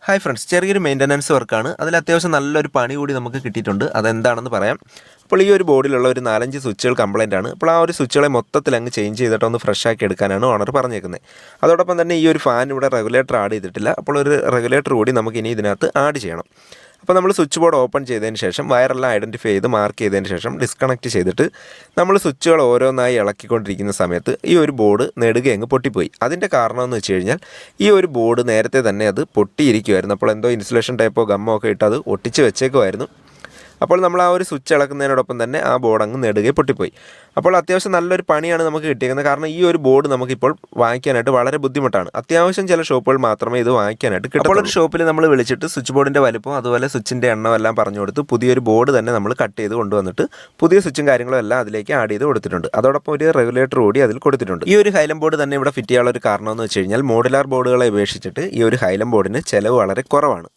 Hi friends, ചെറിയൊരു maintenance വർക്കാണ്. അതിൽ അത്യാവശ്യം നല്ലൊരു പണി കൂടി നമുക്ക് കിട്ടിയിട്ടുണ്ട്. അതെന്താണെന്ന് പറയാം. അപ്പോൾ ഈ ഒരു ബോർഡിലുള്ള ഒരു 4-5 സ്വിച്ചുകൾ കംപ്ലൈൻ്റ് ആണ്. അപ്പോൾ ആ ഒരു സ്വിച്ചുകളെ മൊത്തത്തിൽ അങ്ങ് ചേഞ്ച് ചെയ്തിട്ട് ഒന്ന് ഫ്രഷ് ആക്കി എടുക്കാനാണ് ഓണർ പറഞ്ഞേക്കുന്നത്. അതോടൊപ്പം തന്നെ ഈ ഒരു ഫാൻ ഇവിടെ റെഗുലേറ്റർ ആഡ് ചെയ്തിട്ടില്ല. അപ്പോൾ ഒരു റെഗുലേറ്റർ കൂടി നമുക്ക് ഇനി ഇതിനകത്ത് ആഡ് ചെയ്യണം. അപ്പോൾ നമ്മൾ സ്വിച്ച് ബോർഡ് ഓപ്പൺ ചെയ്തതിന് ശേഷം വയറെല്ലാം ഐഡൻറ്റിഫൈ ചെയ്ത് മാർക്ക് ചെയ്തതിന് ശേഷം ഡിസ്കണക്ട് ചെയ്തിട്ട് നമ്മൾ സ്വിച്ചുകൾ ഓരോന്നായി ഇളക്കിക്കൊണ്ടിരിക്കുന്ന സമയത്ത് ഈ ഒരു ബോർഡ് നെടുകെ അങ്ങ് പൊട്ടിപ്പോയി. അതിൻ്റെ കാരണം എന്ന് വെച്ച് കഴിഞ്ഞാൽ ഈ ഒരു ബോർഡ് നേരത്തെ തന്നെ അത് പൊട്ടിയിരിക്കുമായിരുന്നു. അപ്പോൾ എന്തോ ഇൻസുലേഷൻ ടൈപ്പോ ഗമ്മോ ഒക്കെ ഇട്ട് അത് ഒട്ടിച്ച് വെച്ചേക്കുമായിരുന്നു. അപ്പോൾ നമ്മൾ ആ ഒരു സ്വിച്ച് ഇളക്കുന്നതിനോടൊപ്പം തന്നെ ആ ബോർഡ് അങ്ങ് നെടുകെ പൊട്ടിപ്പോയി. അപ്പോൾ അത്യാവശ്യം നല്ലൊരു പണിയാണ് നമുക്ക് കിട്ടിയിരിക്കുന്നത്. കാരണം ഈ ഒരു ബോർഡ് നമുക്കിപ്പോൾ വാങ്ങിക്കാനായിട്ട് വളരെ ബുദ്ധിമുട്ടാണ്. അത്യാവശ്യം ചില ഷോപ്പുകൾ മാത്രമേ ഇത് വാങ്ങിക്കാനായിട്ട് കിട്ടും. അപ്പോൾ ഒരു ഷോപ്പിൽ നമ്മൾ വിളിച്ചിട്ട് സ്വിച്ച് ബോർഡിൻ്റെ വലുപ്പം അതുപോലെ സ്വിച്ചിൻ്റെ എണ്ണം എല്ലാം പറഞ്ഞു കൊടുത്ത് പുതിയൊരു ബോർഡ് തന്നെ നമ്മൾ കട്ട് ചെയ്ത് കൊണ്ടുവന്നിട്ട് പുതിയ സ്വിച്ചും കാര്യങ്ങളും എല്ലാം അതിലേക്ക് ആഡ് ചെയ്ത് കൊടുത്തിട്ടുണ്ട്. അതോടൊപ്പം ഒരു റെഗുലേറ്റർ കൂടി അതിൽ കൊടുത്തിട്ടുണ്ട്. ഈ ഒരു ഹൈലം ബോർഡ് തന്നെ ഇവിടെ ഫിറ്റ് ചെയ്യാനുള്ള ഒരു കാരണം എന്ന് വെച്ച് കഴിഞ്ഞാൽ മോഡുലാർ ബോർഡുകളെ അപേക്ഷിച്ചിട്ട് ഈ ഒരു ഹൈലം ബോർഡിന് ചിലവ് വളരെ കുറവാണ്.